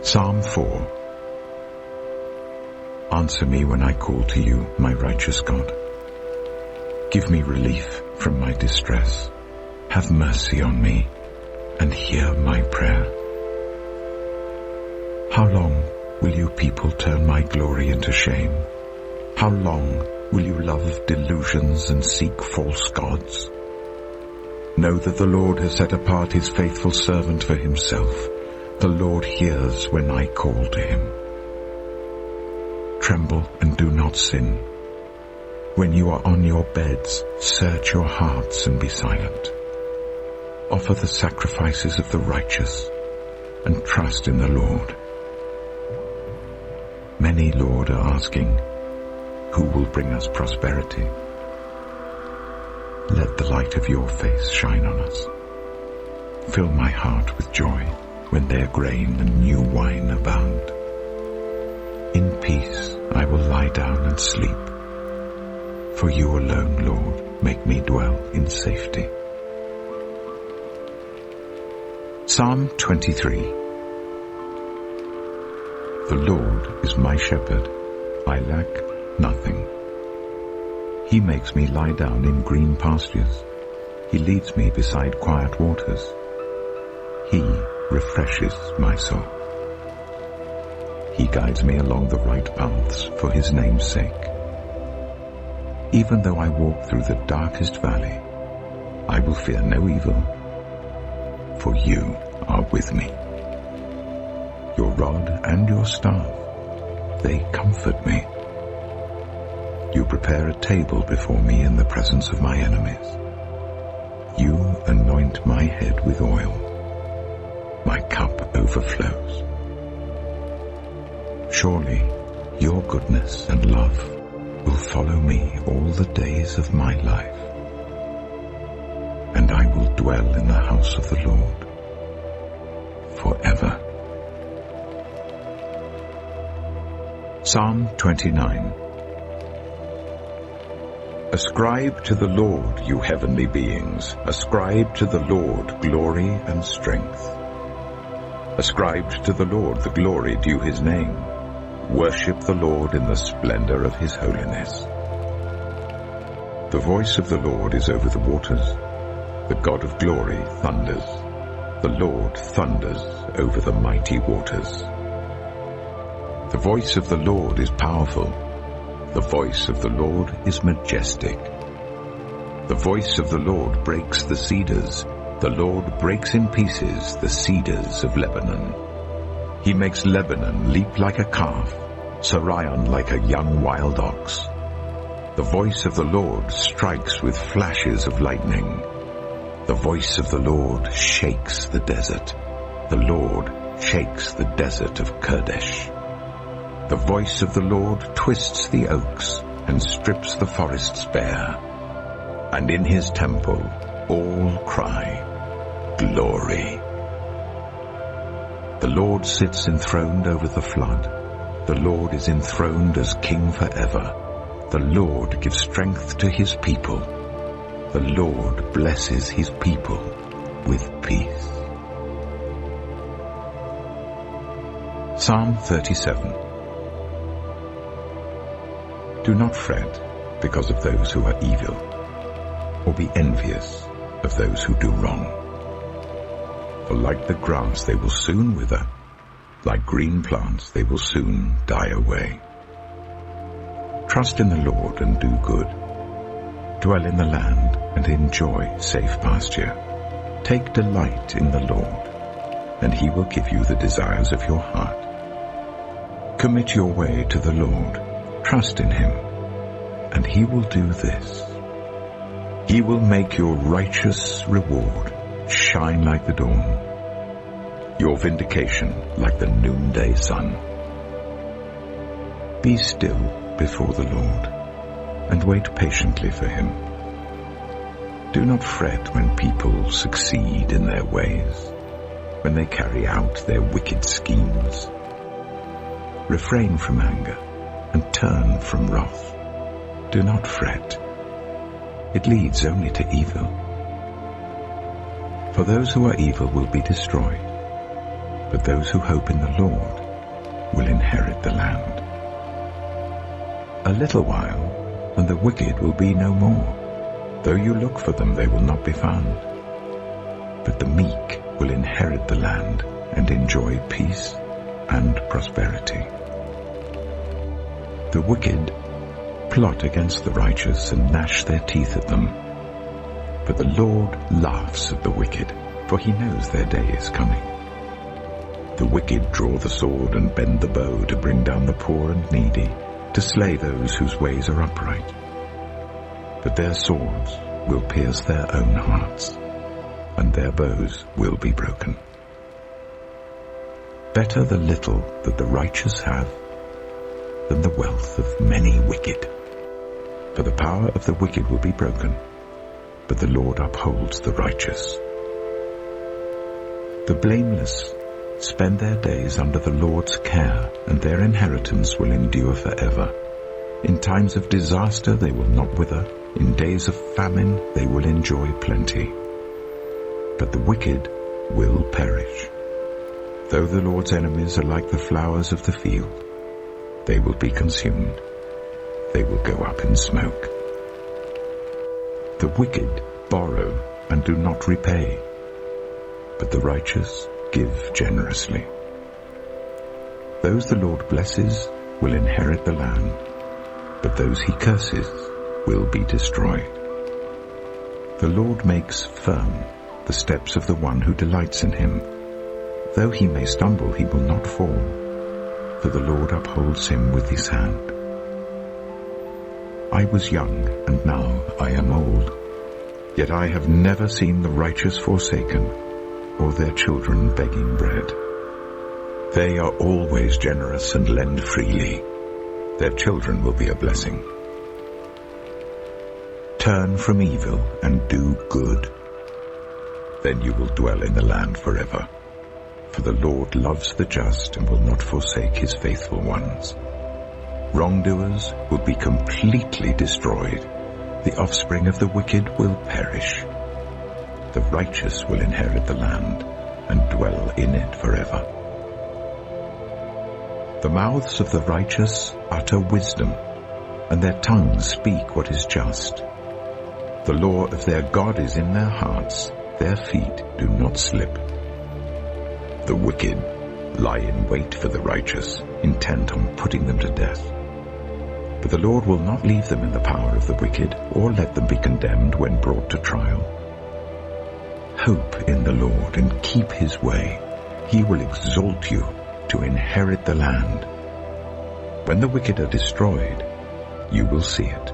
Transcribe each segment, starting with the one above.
Psalm 4. Answer me when I call to you, my righteous God. Give me relief from my distress. Have mercy on me and hear my prayer. How long will you people turn my glory into shame? How long will you love delusions and seek false gods? Know that the Lord has set apart his faithful servant for himself. The Lord hears when I call to him. Tremble and do not sin. When you are on your beds, search your hearts and be silent. Offer the sacrifices of the righteous and trust in the Lord. Many, Lord, are asking, who will bring us prosperity? Let the light of your face shine on us. Fill my heart with joy when their grain and new wine abound. In peace I will lie down and sleep. For you alone, Lord, make me dwell in safety. Psalm 23. The Lord is my shepherd, I lack nothing. He makes me lie down in green pastures. He leads me beside quiet waters. He refreshes my soul. He guides me along the right paths for his name's sake. Even though I walk through the darkest valley, I will fear no evil, for you are with me. Your rod and your staff, they comfort me. You prepare a table before me in the presence of my enemies. You anoint my head with oil. My cup overflows. Surely your goodness and love will follow me all the days of my life, and I will dwell in the house of the Lord forever. Psalm 29. Ascribe to the Lord, you heavenly beings. Ascribe to the Lord glory and strength. Ascribe to the Lord the glory due his name. Worship the Lord in the splendor of his holiness. The voice of the Lord is over the waters. The God of glory thunders. The Lord thunders over the mighty waters. The voice of the Lord is powerful. The voice of the Lord is majestic. The voice of the Lord breaks the cedars. The Lord breaks in pieces the cedars of Lebanon. He makes Lebanon leap like a calf, Sirion like a young wild ox. The voice of the Lord strikes with flashes of lightning. The voice of the Lord shakes the desert. The Lord shakes the desert of Kadesh. The voice of the Lord twists the oaks and strips the forests bare. And in his temple all cry, Glory. The Lord sits enthroned over the flood. The Lord is enthroned as King forever. The Lord gives strength to his people. The Lord blesses his people with peace. Psalm 37. Do not fret because of those who are evil, or be envious of those who do wrong. For like the grass they will soon wither, like green plants they will soon die away. Trust in the Lord and do good. Dwell in the land and enjoy safe pasture. Take delight in the Lord, and he will give you the desires of your heart. Commit your way to the Lord. Trust in him, and he will do this. He will make your righteous reward shine like the dawn, your vindication like the noonday sun. Be still before the Lord, and wait patiently for him. Do not fret when people succeed in their ways, when they carry out their wicked schemes. Refrain from anger and turn from wrath. Do not fret. It leads only to evil. For those who are evil will be destroyed, but those who hope in the Lord will inherit the land. A little while, and the wicked will be no more. Though you look for them, they will not be found. But the meek will inherit the land and enjoy peace and prosperity. The wicked plot against the righteous and gnash their teeth at them. But the Lord laughs at the wicked, for he knows their day is coming. The wicked draw the sword and bend the bow to bring down the poor and needy, to slay those whose ways are upright. But their swords will pierce their own hearts, and their bows will be broken. Better the little that the righteous have than the wealth of many wicked. For the power of the wicked will be broken, but the Lord upholds the righteous. The blameless spend their days under the Lord's care, and their inheritance will endure forever. In times of disaster they will not wither. In days of famine they will enjoy plenty. But the wicked will perish. Though the Lord's enemies are like the flowers of the field, they will be consumed. They will go up in smoke. The wicked borrow and do not repay, but the righteous give generously. Those the Lord blesses will inherit the land, but those he curses will be destroyed. The Lord makes firm the steps of the one who delights in him. Though he may stumble, he will not fall, for the Lord upholds him with his hand. I was young, and now I am old, yet I have never seen the righteous forsaken, or their children begging bread. They are always generous and lend freely. Their children will be a blessing. Turn from evil and do good. Then you will dwell in the land forever. For the Lord loves the just and will not forsake his faithful ones. Wrongdoers will be completely destroyed. The offspring of the wicked will perish. The righteous will inherit the land and dwell in it forever. The mouths of the righteous utter wisdom, and their tongues speak what is just. The law of their God is in their hearts, their feet do not slip. The wicked lie in wait for the righteous, intent on putting them to death. But the Lord will not leave them in the power of the wicked, or let them be condemned when brought to trial. Hope in the Lord and keep his way. He will exalt you to inherit the land. When the wicked are destroyed, you will see it.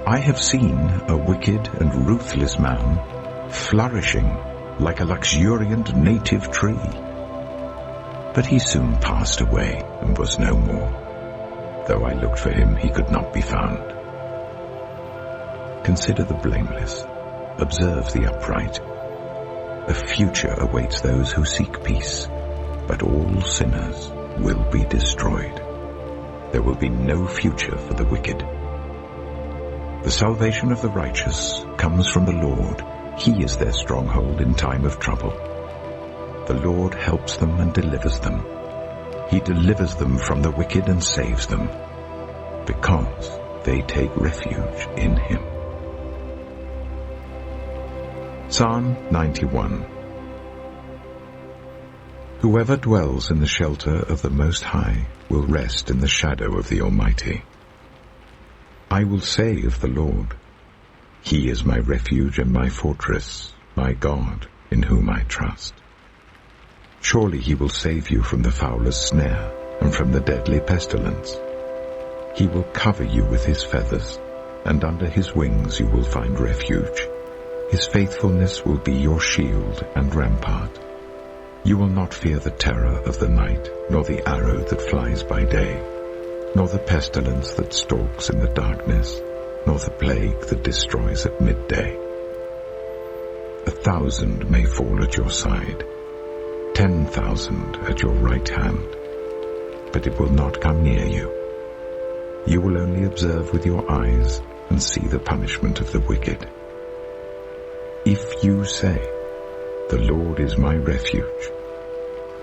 I have seen a wicked and ruthless man flourishing like a luxuriant native tree. But he soon passed away and was no more. Though I looked for him, he could not be found. Consider the blameless. Observe the upright. A future awaits those who seek peace, but all sinners will be destroyed. There will be no future for the wicked. The salvation of the righteous comes from the Lord. He is their stronghold in time of trouble. The Lord helps them and delivers them. He delivers them from the wicked and saves them, because they take refuge in him. Psalm 91. Whoever dwells in the shelter of the Most High will rest in the shadow of the Almighty. I will say of the Lord, He is my refuge and my fortress, my God, in whom I trust. Surely he will save you from the fowler's snare and from the deadly pestilence. He will cover you with his feathers, and under his wings you will find refuge. His faithfulness will be your shield and rampart. You will not fear the terror of the night, nor the arrow that flies by day, nor the pestilence that stalks in the darkness, nor the plague that destroys at midday. 1,000 may fall at your side, 10,000 at your right hand, but it will not come near you. You will only observe with your eyes and see the punishment of the wicked. If you say, "The Lord is my refuge,"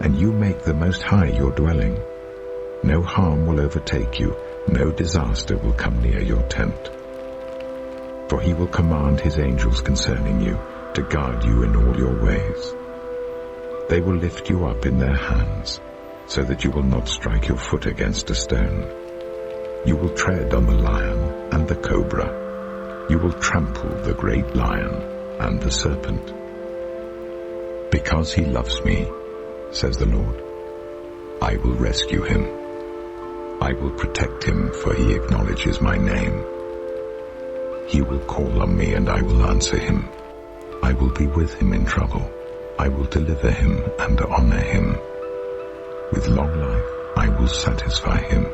and you make the Most High your dwelling. No harm will overtake you, no disaster will come near your tent. For he will command his angels concerning you, to guard you in all your ways. They will lift you up in their hands, so that you will not strike your foot against a stone. You will tread on the lion and the cobra. You will trample the great lion and the serpent. Because he loves me, says the Lord, I will rescue him. I will protect him, for he acknowledges my name. He will call on me, and I will answer him. I will be with him in trouble. I will deliver him and honor him. With long life I will satisfy him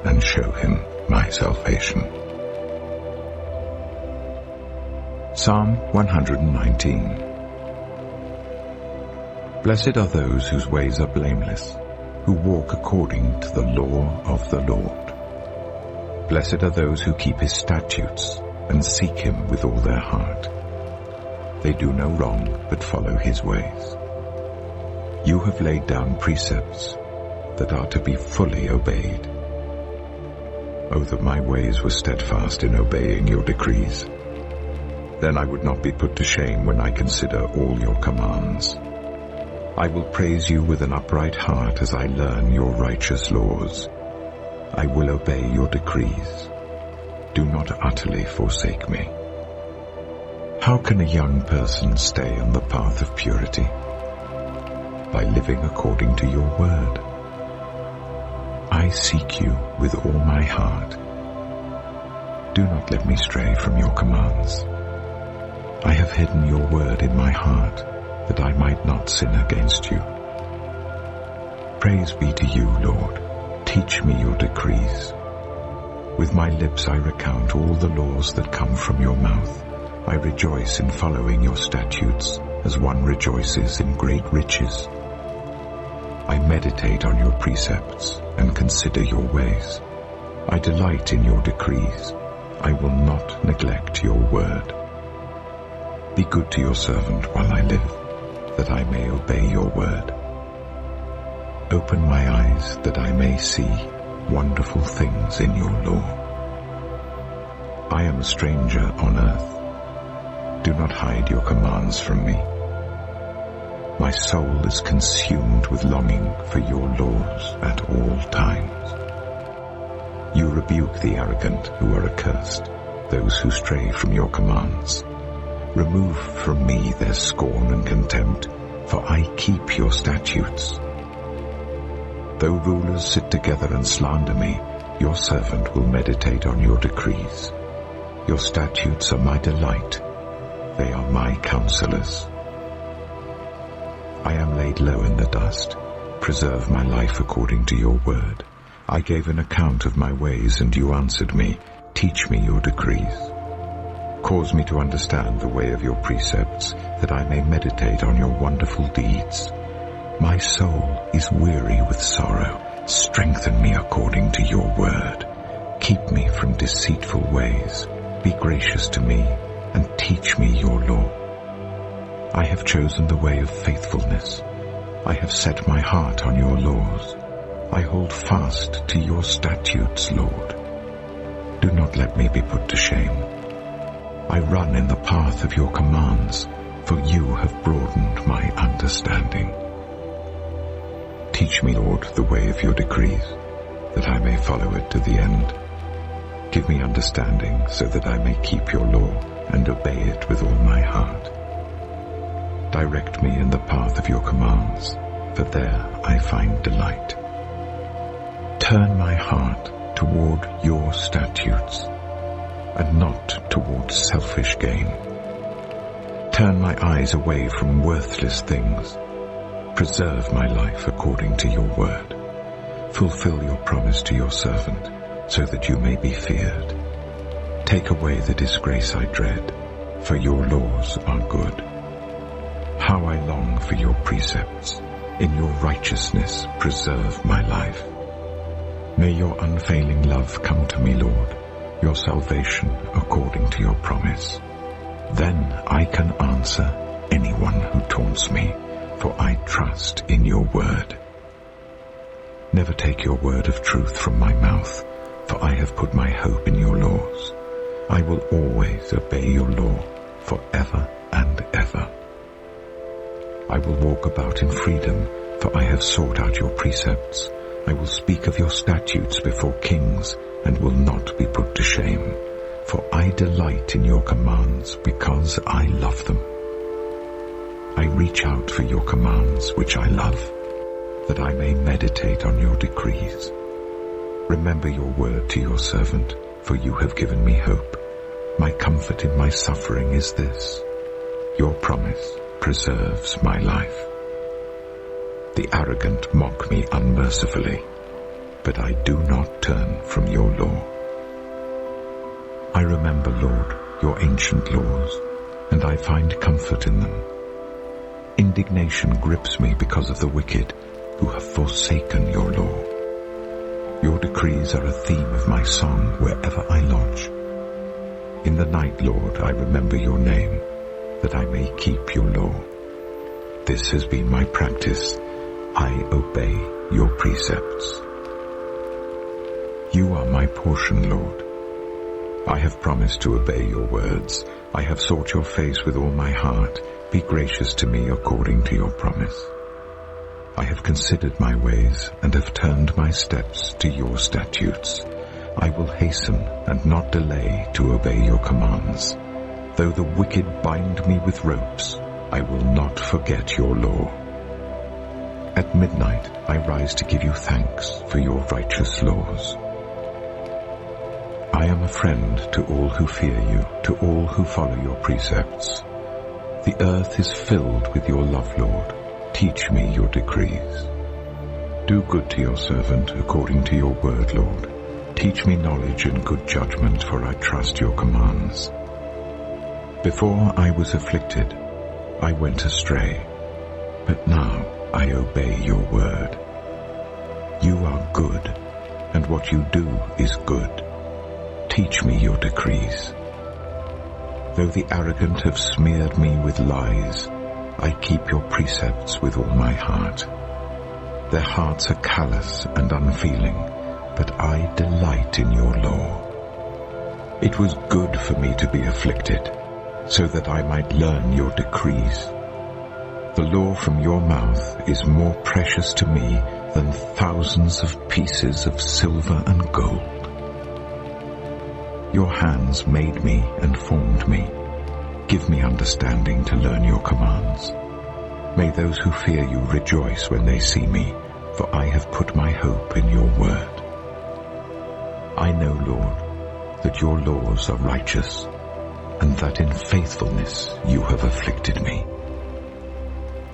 and show him my salvation. Psalm 119. Blessed are those whose ways are blameless, who walk according to the law of the Lord. Blessed are those who keep his statutes and seek him with all their heart. They do no wrong, but follow his ways. You have laid down precepts that are to be fully obeyed. Oh, that my ways were steadfast in obeying your decrees. Then I would not be put to shame when I consider all your commands. I will praise you with an upright heart as I learn your righteous laws. I will obey your decrees. Do not utterly forsake me. How can a young person stay on the path of purity? By living according to your word. I seek you with all my heart. Do not let me stray from your commands. I have hidden your word in my heart, that I might not sin against you. Praise be to you, Lord. Teach me your decrees. With my lips I recount all the laws that come from your mouth. I rejoice in following your statutes, as one rejoices in great riches. I meditate on your precepts and consider your ways. I delight in your decrees. I will not neglect your word. Be good to your servant while I live, that I may obey your word. Open my eyes that I may see wonderful things in your law. I am a stranger on earth. Do not hide your commands from me. My soul is consumed with longing for your laws at all times. You rebuke the arrogant who are accursed, those who stray from your commands. Remove from me their scorn and contempt, for I keep your statutes. Though rulers sit together and slander me, your servant will meditate on your decrees. Your statutes are my delight. They are my counselors. I am laid low in the dust. Preserve my life according to your word. I gave an account of my ways, and you answered me. Teach me your decrees. Cause me to understand the way of your precepts, that I may meditate on your wonderful deeds. My soul is weary with sorrow. Strengthen me according to your word. Keep me from deceitful ways. Be gracious to me, and teach me your law. I have chosen the way of faithfulness. I have set my heart on your laws. I hold fast to your statutes, Lord. Do not let me be put to shame. I run in the path of your commands, for you have broadened my understanding. Teach me, Lord, the way of your decrees, that I may follow it to the end. Give me understanding, so that I may keep your law and obey it with all my heart. Direct me in the path of your commands, for there I find delight. Turn my heart toward your statutes, and not toward selfish gain. Turn my eyes away from worthless things. Preserve my life according to your word. Fulfill your promise to your servant, so that you may be feared. Take away the disgrace I dread, for your laws are good. How I long for your precepts. In your righteousness preserve my life. May your unfailing love come to me, Lord, your salvation according to your promise. Then I can answer anyone who taunts me, for I trust in your word. Never take your word of truth from my mouth, for I have put my hope in your laws. I will always obey your law forever and ever. I will walk about in freedom, for I have sought out your precepts. I will speak of your statutes before kings and will not be put to shame, for I delight in your commands because I love them. I reach out for your commands, which I love, that I may meditate on your decrees. Remember your word to your servant, for you have given me hope. My comfort in my suffering is this: your promise preserves my life. The arrogant mock me unmercifully, but I do not turn from your law. I remember, Lord, your ancient laws, and I find comfort in them. Indignation grips me because of the wicked who have forsaken your law. Your decrees are a theme of my song wherever I lodge. In the night, Lord, I remember your name, that I may keep your law. This has been my practice. I obey your precepts. You are my portion, Lord. I have promised to obey your words. I have sought your face with all my heart. Be gracious to me according to your promise. I have considered my ways and have turned my steps to your statutes. I will hasten and not delay to obey your commands. Though the wicked bind me with ropes, I will not forget your law. At midnight I rise to give you thanks for your righteous laws. I am a friend to all who fear you, to all who follow your precepts. The earth is filled with your love, Lord. Teach me your decrees. Do good to your servant according to your word, Lord. Teach me knowledge and good judgment, for I trust your commands. Before I was afflicted, I went astray, but now I obey your word. You are good, and what you do is good. Teach me your decrees. Though the arrogant have smeared me with lies, I keep your precepts with all my heart. Their hearts are callous and unfeeling, but I delight in your law. It was good for me to be afflicted, so that I might learn your decrees. The law from your mouth is more precious to me than thousands of pieces of silver and gold. Your hands made me and formed me. Give me understanding to learn your commands. May those who fear you rejoice when they see me, for I have put my hope in your word. I know, Lord, that your laws are righteous, and that in faithfulness you have afflicted me.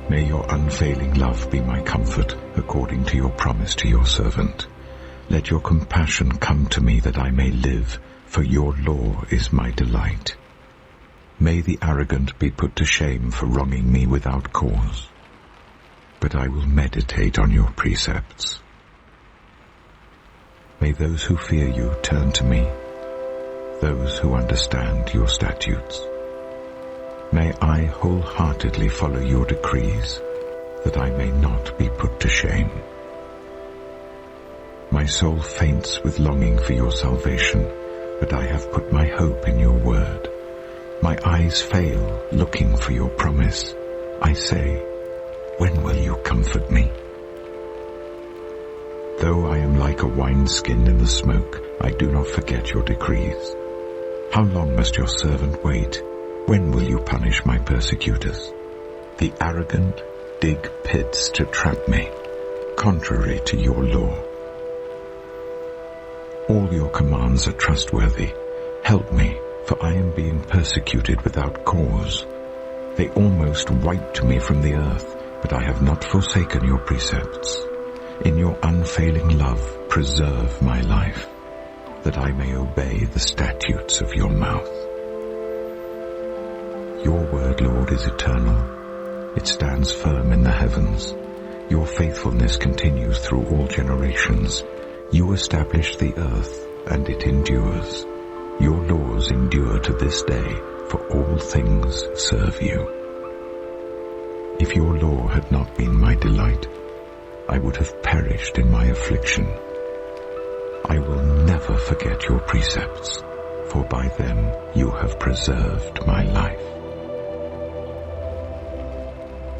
May your unfailing love be my comfort, according to your promise to your servant. Let your compassion come to me that I may live, for your law is my delight. May the arrogant be put to shame for wronging me without cause, but I will meditate on your precepts. May those who fear you turn to me, those who understand your statutes. May I wholeheartedly follow your decrees, that I may not be put to shame. My soul faints with longing for your salvation, but I have put my hope in your word. My eyes fail, looking for your promise. I say, when will you comfort me? Though I am like a wineskin in the smoke, I do not forget your decrees. How long must your servant wait? When will you punish my persecutors? The arrogant dig pits to trap me, contrary to your law. All your commands are trustworthy. Help me, for I am being persecuted without cause. They almost wiped me from the earth, but I have not forsaken your precepts. In your unfailing love, preserve my life, that I may obey the statutes of your mouth. Your word, Lord, is eternal. It stands firm in the heavens. Your faithfulness continues through all generations. You established the earth, and it endures. Your laws endure to this day, for all things serve you. If your law had not been my delight, I would have perished in my affliction. I will never forget your precepts, for by them you have preserved my life.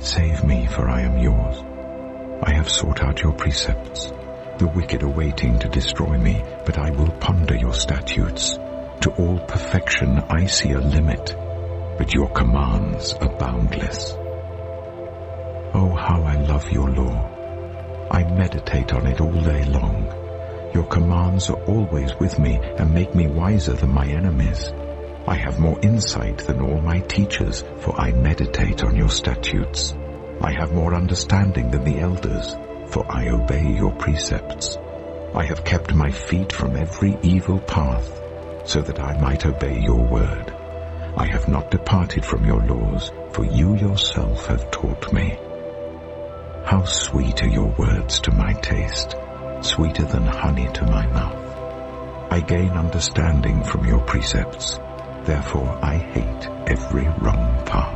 Save me, for I am yours. I have sought out your precepts. The wicked are waiting to destroy me, but I will ponder your statutes. To all perfection I see a limit, but your commands are boundless. Oh, how I love your law. I meditate on it all day long. Your commands are always with me and make me wiser than my enemies. I have more insight than all my teachers, for I meditate on your statutes. I have more understanding than the elders, for I obey your precepts. I have kept my feet from every evil path, so that I might obey your word. I have not departed from your laws, for you yourself have taught me. How sweet are your words to my taste, sweeter than honey to my mouth. I gain understanding from your precepts, therefore I hate every wrong path.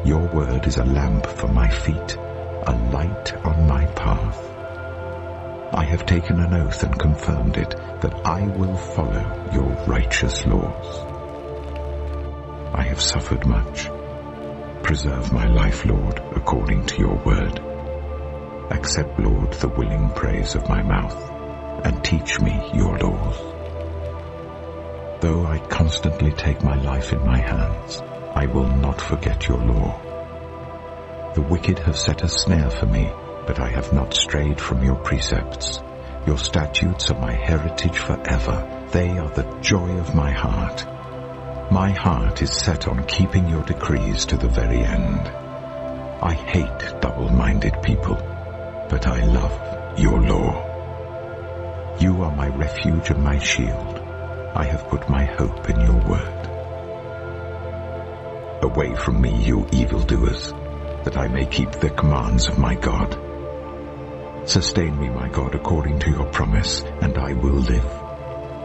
Your word is a lamp for my feet, a light on my path. I have taken an oath and confirmed it, that I will follow your righteous laws. I have suffered much. Preserve my life, Lord, according to your word. Accept, Lord, the willing praise of my mouth, and teach me your laws. Though I constantly take my life in my hands, I will not forget your law. The wicked have set a snare for me, but I have not strayed from your precepts. Your statutes are my heritage forever. They are the joy of my heart. My heart is set on keeping your decrees to the very end. I hate double-minded people, but I love your law. You are my refuge and my shield. I have put my hope in your word. Away from me, you evildoers, that I may keep the commands of my God. Sustain me, my God, according to your promise, and I will live.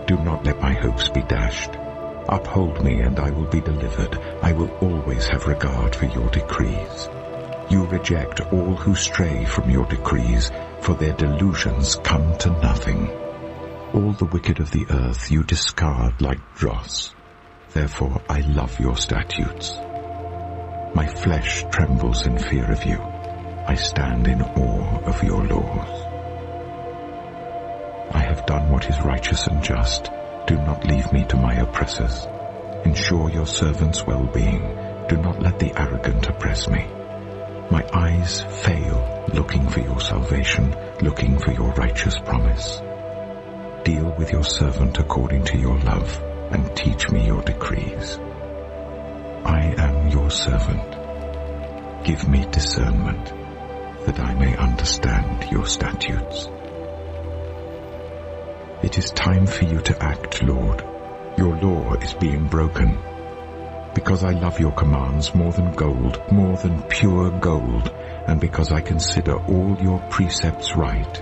Do not let my hopes be dashed. Uphold me, and I will be delivered. I will always have regard for your decrees. You reject all who stray from your decrees, for their delusions come to nothing. All the wicked of the earth you discard like dross. Therefore I love your statutes. My flesh trembles in fear of you. I stand in awe of your laws. I have done what is righteous and just. Do not leave me to my oppressors. Ensure your servant's well-being. Do not let the arrogant oppress me. My eyes fail looking for your salvation, looking for your righteous promise. Deal with your servant according to your love, and teach me your decrees. I am your servant. Give me discernment, that I may understand your statutes. It is time for you to act, Lord. Your law is being broken. Because I love your commands more than gold, more than pure gold, and because I consider all your precepts right,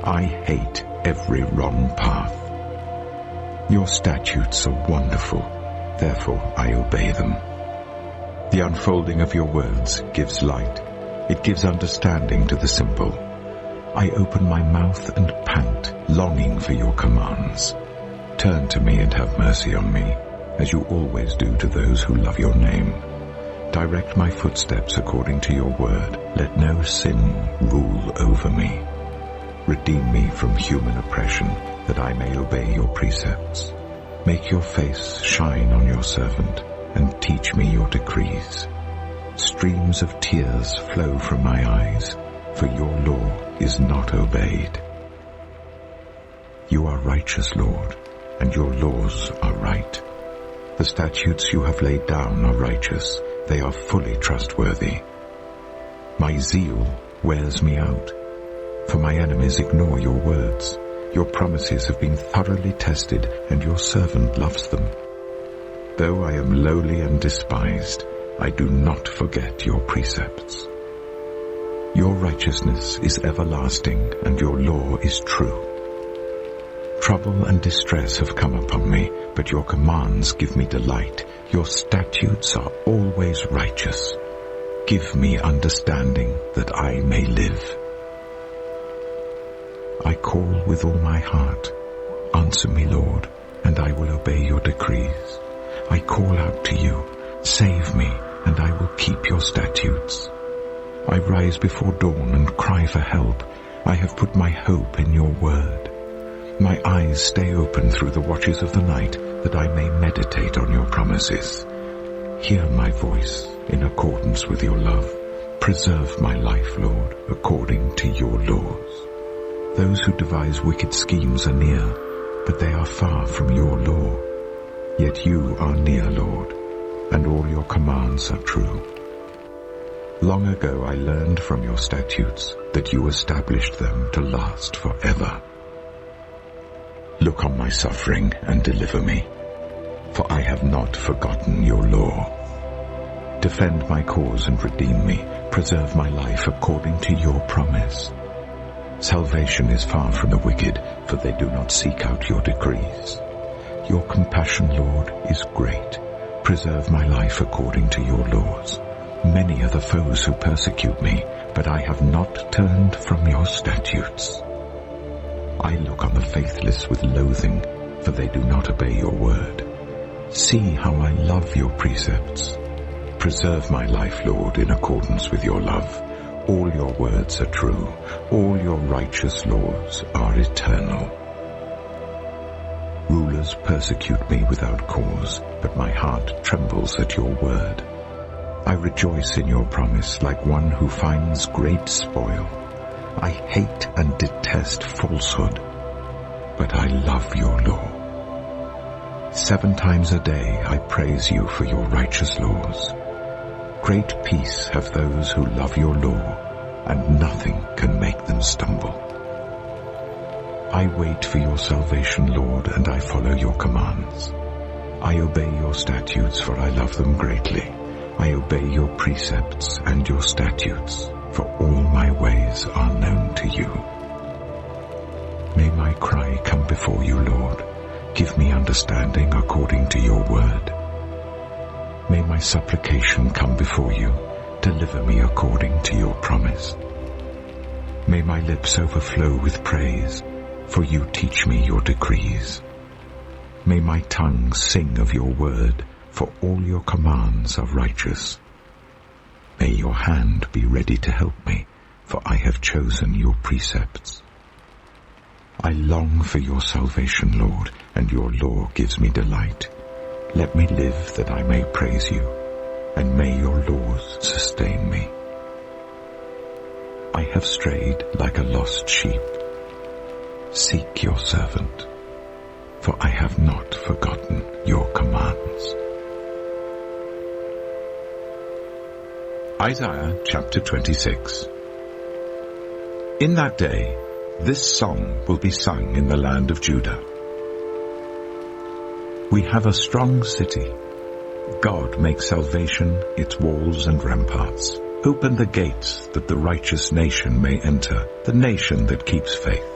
I hate every wrong path. Your statutes are wonderful, therefore I obey them. The unfolding of your words gives light. It gives understanding to the simple. I open my mouth and pant, longing for your commands. Turn to me and have mercy on me, as you always do to those who love your name. Direct my footsteps according to your word. Let no sin rule over me. Redeem me from human oppression, that I may obey your precepts. Make your face shine on your servant, and teach me your decrees. Streams of tears flow from my eyes, for your law is not obeyed. You are righteous, Lord, and your laws are right. The statutes you have laid down are righteous. They are fully trustworthy. My zeal wears me out, for my enemies ignore your words. Your promises have been thoroughly tested, and your servant loves them. Though I am lowly and despised, I do not forget your precepts. Your righteousness is everlasting, and your law is true. Trouble and distress have come upon me, but your commands give me delight. Your statutes are always righteous. Give me understanding that I may live. I call with all my heart. Answer me, Lord, and I will obey your decrees. I call out to you. Save me, and I will keep your statutes. I rise before dawn and cry for help. I have put my hope in your word. My eyes stay open through the watches of the night, that I may meditate on your promises. Hear my voice in accordance with your love. Preserve my life, Lord, according to your laws. Those who devise wicked schemes are near, but they are far from your law. Yet you are near, Lord, and all your commands are true. Long ago I learned from your statutes that you established them to last forever. Look on my suffering and deliver me, for I have not forgotten your law. Defend my cause and redeem me. Preserve my life according to your promise. Salvation is far from the wicked, for they do not seek out your decrees. Your compassion, Lord, is great. Preserve my life according to your laws. Many are the foes who persecute me, but I have not turned from your statutes. I look on the faithless with loathing, for they do not obey your word. See how I love your precepts. Preserve my life, Lord, in accordance with your love. All your words are true. All your righteous laws are eternal. Rulers persecute me without cause, but my heart trembles at your word. I rejoice in your promise like one who finds great spoil. I hate and detest falsehood, but I love your law. 7 times a day I praise you for your righteous laws. Great peace have those who love your law, and nothing can make them stumble. I wait for your salvation, Lord, and I follow your commands. I obey your statutes, for I love them greatly. I obey your precepts and your statutes, for all my ways are known to you. May my cry come before you, Lord. Give me understanding according to your word. May my supplication come before you. Deliver me according to your promise. May my lips overflow with praise, for you teach me your decrees. May my tongue sing of your word, for all your commands are righteous. May your hand be ready to help me, for I have chosen your precepts. I long for your salvation, Lord, and your law gives me delight. Let me live that I may praise you, and may your laws sustain me. I have strayed like a lost sheep. Seek your servant, for I have not forgotten your commands. Isaiah chapter 26. In that day, this song will be sung in the land of Judah. We have a strong city. God makes salvation its walls and ramparts. Open the gates that the righteous nation may enter, the nation that keeps faith.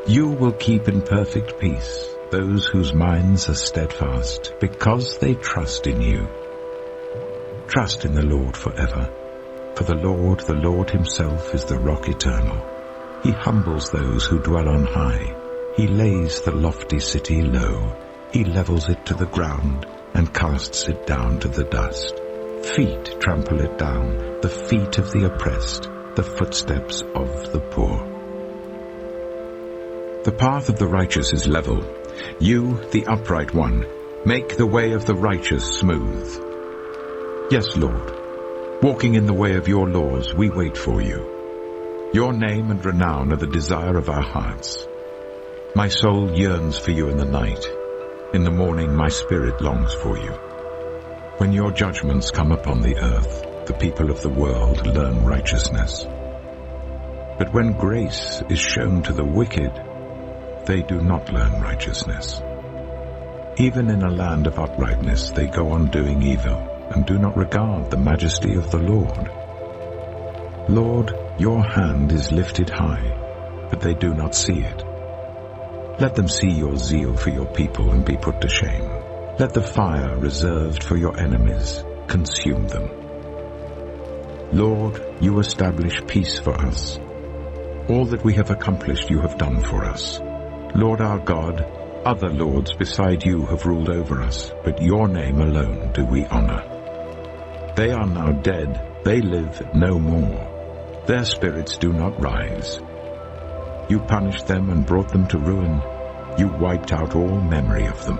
You will keep in perfect peace those whose minds are steadfast, because they trust in you. Trust in the Lord forever, for the Lord himself is the rock eternal. He humbles those who dwell on high. He lays the lofty city low. He levels it to the ground and casts it down to the dust. Feet trample it down, the feet of the oppressed, the footsteps of the poor. The path of the righteous is level. You, the upright one, make the way of the righteous smooth. Yes, Lord, walking in the way of your laws, we wait for you. Your name and renown are the desire of our hearts. My soul yearns for you in the night. In the morning my spirit longs for you. When your judgments come upon the earth, the people of the world learn righteousness. But when grace is shown to the wicked, they do not learn righteousness. Even in a land of uprightness they go on doing evil, and do not regard the majesty of the Lord. Lord, your hand is lifted high, but they do not see it. Let them see your zeal for your people and be put to shame. Let the fire reserved for your enemies consume them. Lord, you establish peace for us. All that we have accomplished you have done for us. Lord our God, other lords beside you have ruled over us, but your name alone do we honor. They are now dead, they live no more. Their spirits do not rise. You punished them and brought them to ruin. You wiped out all memory of them.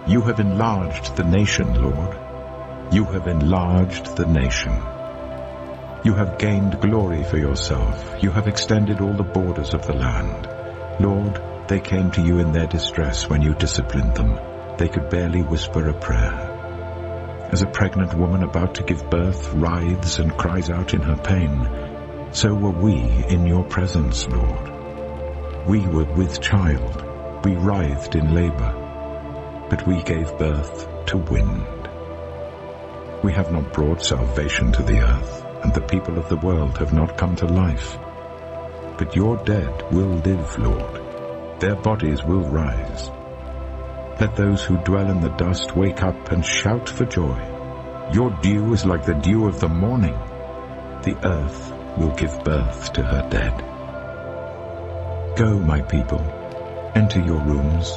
You have enlarged the nation, Lord. You have enlarged the nation. You have gained glory for yourself. You have extended all the borders of the land. Lord, they came to you in their distress when you disciplined them. They could barely whisper a prayer. As a pregnant woman about to give birth writhes and cries out in her pain, so were we in your presence, Lord. We were with child. We writhed in labor, but we gave birth to wind. We have not brought salvation to the earth, and the people of the world have not come to life. But your dead will live, Lord. Their bodies will rise. Let those who dwell in the dust wake up and shout for joy. Your dew is like the dew of the morning. The earth will give birth to her dead. Go, my people, enter your rooms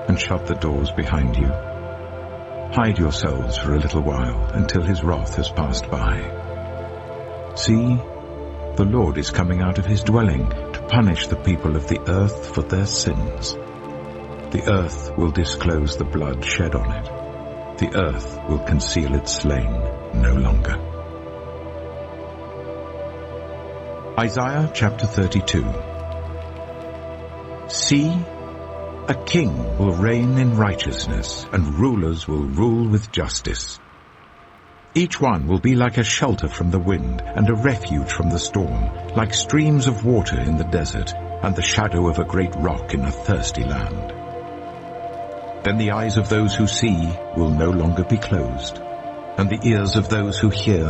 and shut the doors behind you. Hide yourselves for a little while until his wrath has passed by. See, the Lord is coming out of his dwelling to punish the people of the earth for their sins. The earth will disclose the blood shed on it. The earth will conceal its slain no longer. Isaiah chapter 32. See, a king will reign in righteousness, and rulers will rule with justice. Each one will be like a shelter from the wind and a refuge from the storm, like streams of water in the desert and the shadow of a great rock in a thirsty land. Then the eyes of those who see will no longer be closed, and the ears of those who hear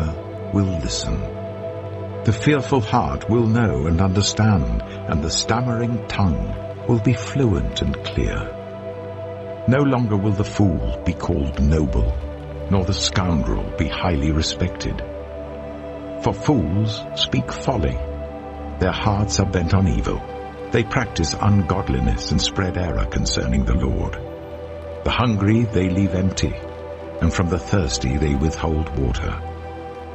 will listen. The fearful heart will know and understand, and the stammering tongue will be fluent and clear. No longer will the fool be called noble, nor the scoundrel be highly respected. For fools speak folly. Their hearts are bent on evil. They practice ungodliness and spread error concerning the Lord. The hungry they leave empty, and from the thirsty they withhold water.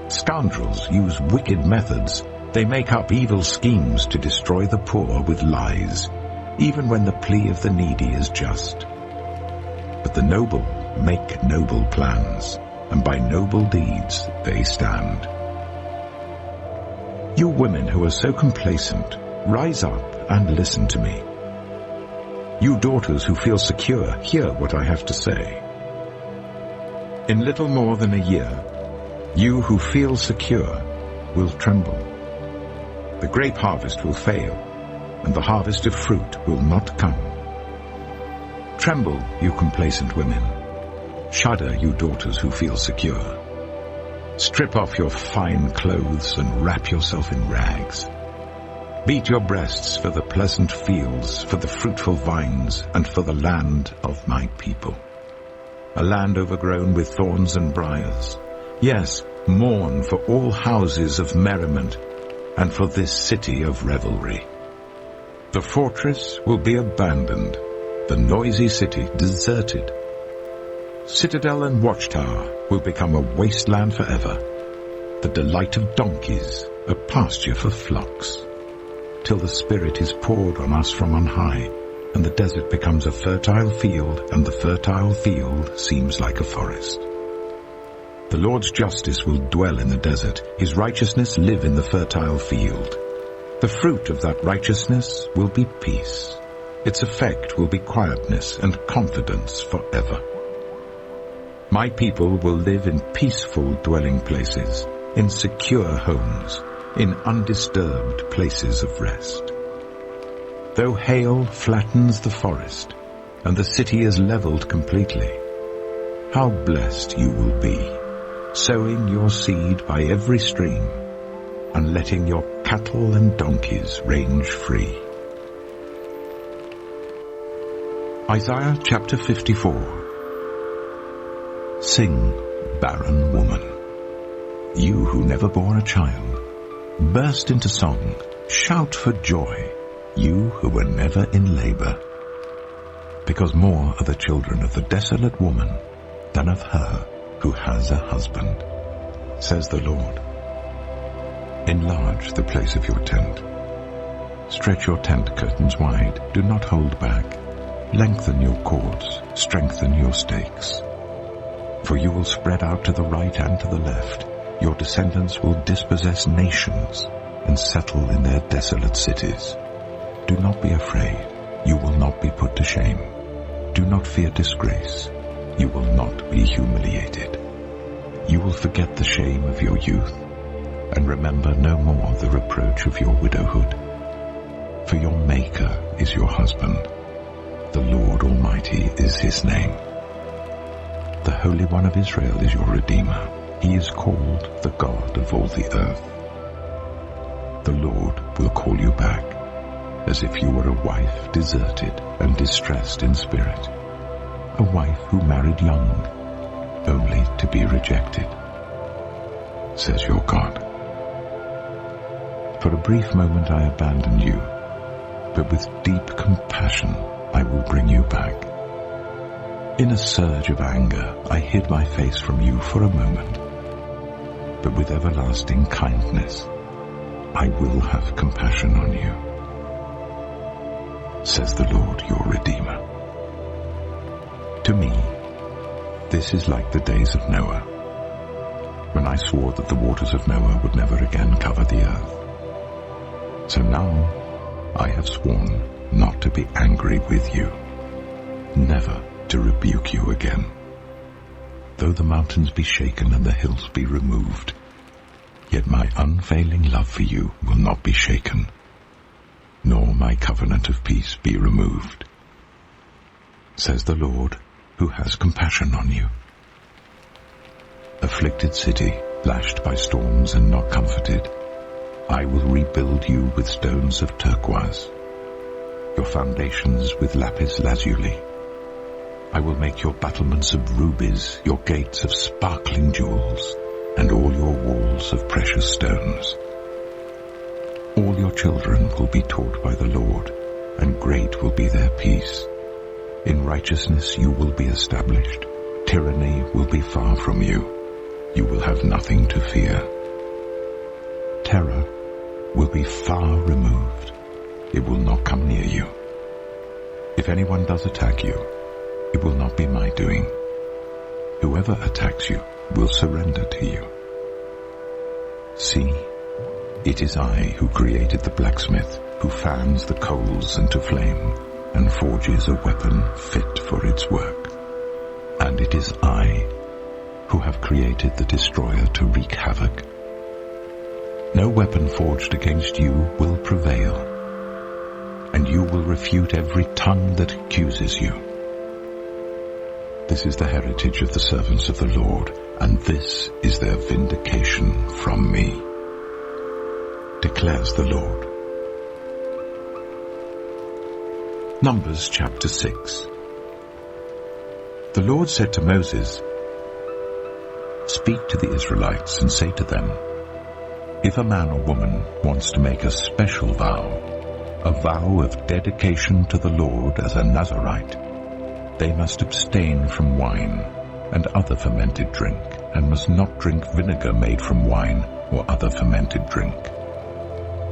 Scoundrels use wicked methods. They make up evil schemes to destroy the poor with lies, even when the plea of the needy is just. But the noble make noble plans, and by noble deeds they stand. You women who are so complacent, rise up and listen to me. You daughters who feel secure, hear what I have to say. In little more than a year, you who feel secure will tremble. The grape harvest will fail, and the harvest of fruit will not come. Tremble, you complacent women. Shudder, you daughters who feel secure. Strip off your fine clothes and wrap yourself in rags. Beat your breasts for the pleasant fields, for the fruitful vines, and for the land of my people. A land overgrown with thorns and briars. Yes, mourn for all houses of merriment, and for this city of revelry. The fortress will be abandoned, the noisy city deserted. Citadel and watchtower will become a wasteland forever, the delight of donkeys, a pasture for flocks, till the Spirit is poured on us from on high, and the desert becomes a fertile field, and the fertile field seems like a forest. The Lord's justice will dwell in the desert, his righteousness live in the fertile field. The fruit of that righteousness will be peace. Its effect will be quietness and confidence forever. My people will live in peaceful dwelling places, in secure homes, in undisturbed places of rest. Though hail flattens the forest, and the city is leveled completely, how blessed you will be, sowing your seed by every stream, and letting your cattle and donkeys range free. Isaiah chapter 54. Sing, barren woman. You who never bore a child, burst into song, shout for joy, you who were never in labor. Because more are the children of the desolate woman than of her who has a husband, says the Lord. Enlarge the place of your tent. Stretch your tent curtains wide, do not hold back. Lengthen your cords, strengthen your stakes. For you will spread out to the right and to the left. Your descendants will dispossess nations and settle in their desolate cities. Do not be afraid, you will not be put to shame. Do not fear disgrace, you will not be humiliated. You will forget the shame of your youth, and remember no more the reproach of your widowhood. For your Maker is your husband, the Lord Almighty is his name. The Holy One of Israel is your Redeemer. He is called the God of all the earth. The Lord will call you back, as if you were a wife deserted and distressed in spirit, a wife who married young, only to be rejected, says your God. For a brief moment I abandoned you, but with deep compassion I will bring you back. In a surge of anger I hid my face from you for a moment, but with everlasting kindness I will have compassion on you, says the Lord your Redeemer. To me, this is like the days of Noah, when I swore that the waters of Noah would never again cover the earth. So now I have sworn not to be angry with you, never to rebuke you again. Though the mountains be shaken and the hills be removed, yet my unfailing love for you will not be shaken, nor my covenant of peace be removed, says the Lord who has compassion on you. Afflicted city, lashed by storms and not comforted, I will rebuild you with stones of turquoise, your foundations with lapis lazuli. I will make your battlements of rubies, your gates of sparkling jewels, and all your walls of precious stones. All your children will be taught by the Lord, and great will be their peace. In righteousness you will be established. Tyranny will be far from you. You will have nothing to fear. Terror will be far removed. It will not come near you. If anyone does attack you, it will not be my doing. Whoever attacks you will surrender to you. See, it is I who created the blacksmith, who fans the coals into flame, and forges a weapon fit for its work. And it is I who have created the destroyer to wreak havoc. No weapon forged against you will prevail, and you will refute every tongue that accuses you. This is the heritage of the servants of the Lord, and this is their vindication from me, declares the Lord. Numbers chapter 6. The Lord said to Moses, "Speak to the Israelites and say to them, if a man or woman wants to make a special vow, a vow of dedication to the Lord as a Nazirite, they must abstain from wine and other fermented drink, and must not drink vinegar made from wine or other fermented drink.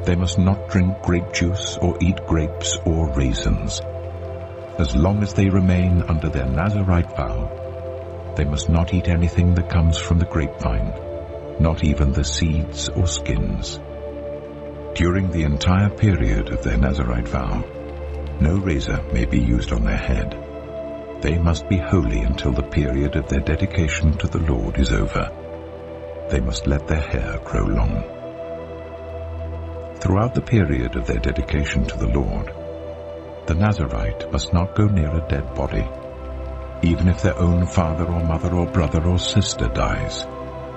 They must not drink grape juice or eat grapes or raisins. As long as they remain under their Nazirite vow, they must not eat anything that comes from the grapevine, not even the seeds or skins. During the entire period of their Nazirite vow, no razor may be used on their head. They must be holy until the period of their dedication to the Lord is over. They must let their hair grow long. Throughout the period of their dedication to the Lord, the Nazirite must not go near a dead body. Even if their own father or mother or brother or sister dies,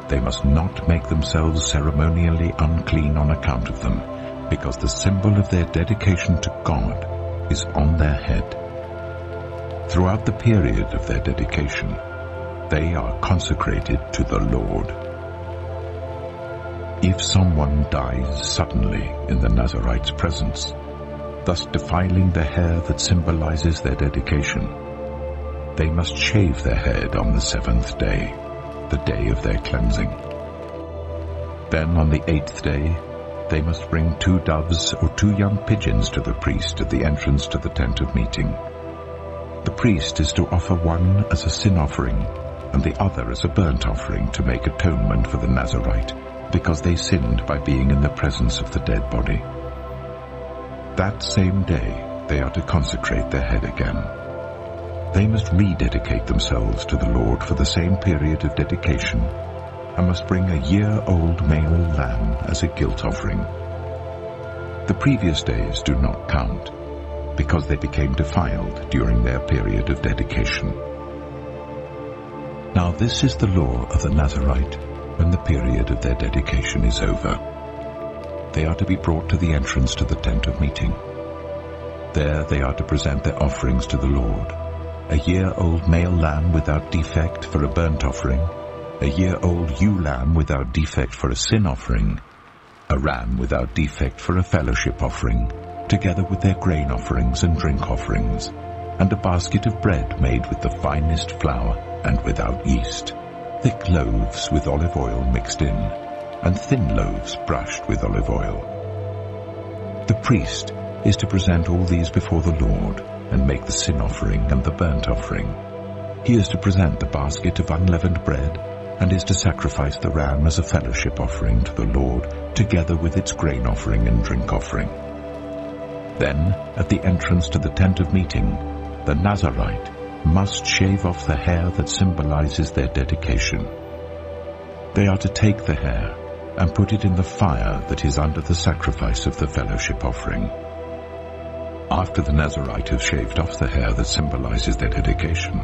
they must not make themselves ceremonially unclean on account of them, because the symbol of their dedication to God is on their head. Throughout the period of their dedication, they are consecrated to the Lord. If someone dies suddenly in the Nazarite's presence, thus defiling the hair that symbolizes their dedication, they must shave their head on the 7th day, the day of their cleansing. Then on the 8th day, they must bring 2 doves or 2 young pigeons to the priest at the entrance to the tent of meeting. The priest is to offer one as a sin offering and the other as a burnt offering to make atonement for the Nazarite, because they sinned by being in the presence of the dead body. That same day they are to consecrate their head again. They must rededicate themselves to the Lord for the same period of dedication, and must bring a year-old male lamb as a guilt offering. The previous days do not count, because they became defiled during their period of dedication. Now this is the law of the Nazarite when the period of their dedication is over. They are to be brought to the entrance to the tent of meeting. There they are to present their offerings to the Lord: a year-old male lamb without defect for a burnt offering, a year-old ewe lamb without defect for a sin offering, a ram without defect for a fellowship offering, together with their grain offerings and drink offerings, and a basket of bread made with the finest flour and without yeast, thick loaves with olive oil mixed in, and thin loaves brushed with olive oil. The priest is to present all these before the Lord and make the sin offering and the burnt offering. He is to present the basket of unleavened bread and is to sacrifice the ram as a fellowship offering to the Lord, together with its grain offering and drink offering. Then, at the entrance to the tent of meeting, the Nazarite must shave off the hair that symbolizes their dedication. They are to take the hair and put it in the fire that is under the sacrifice of the fellowship offering. After the Nazarite has shaved off the hair that symbolizes their dedication,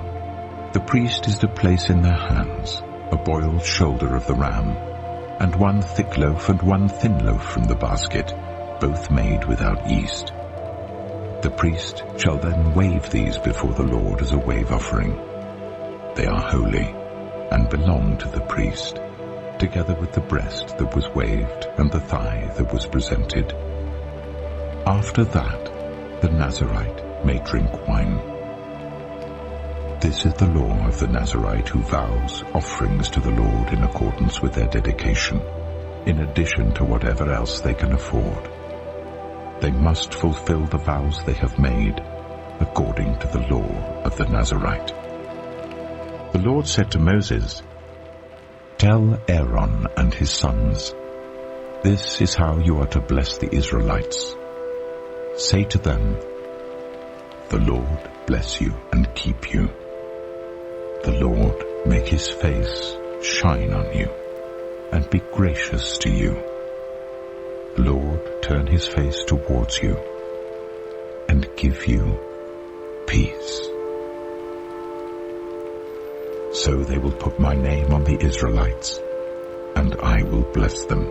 the priest is to place in their hands a boiled shoulder of the ram, and 1 thick loaf and 1 thin loaf from the basket, both made without yeast. The priest shall then wave these before the Lord as a wave offering. They are holy and belong to the priest, together with the breast that was waved and the thigh that was presented. After that, the Nazarite may drink wine. This is the law of the Nazarite who vows offerings to the Lord in accordance with their dedication, in addition to whatever else they can afford. They must fulfill the vows they have made, according to the law of the Nazarite. The Lord said to Moses, "Tell Aaron and his sons, this is how you are to bless the Israelites. Say to them, the Lord bless you and keep you. The Lord make his face shine on you and be gracious to you. The Lord turn his face towards you and give you peace." So they will put my name on the Israelites, and I will bless them.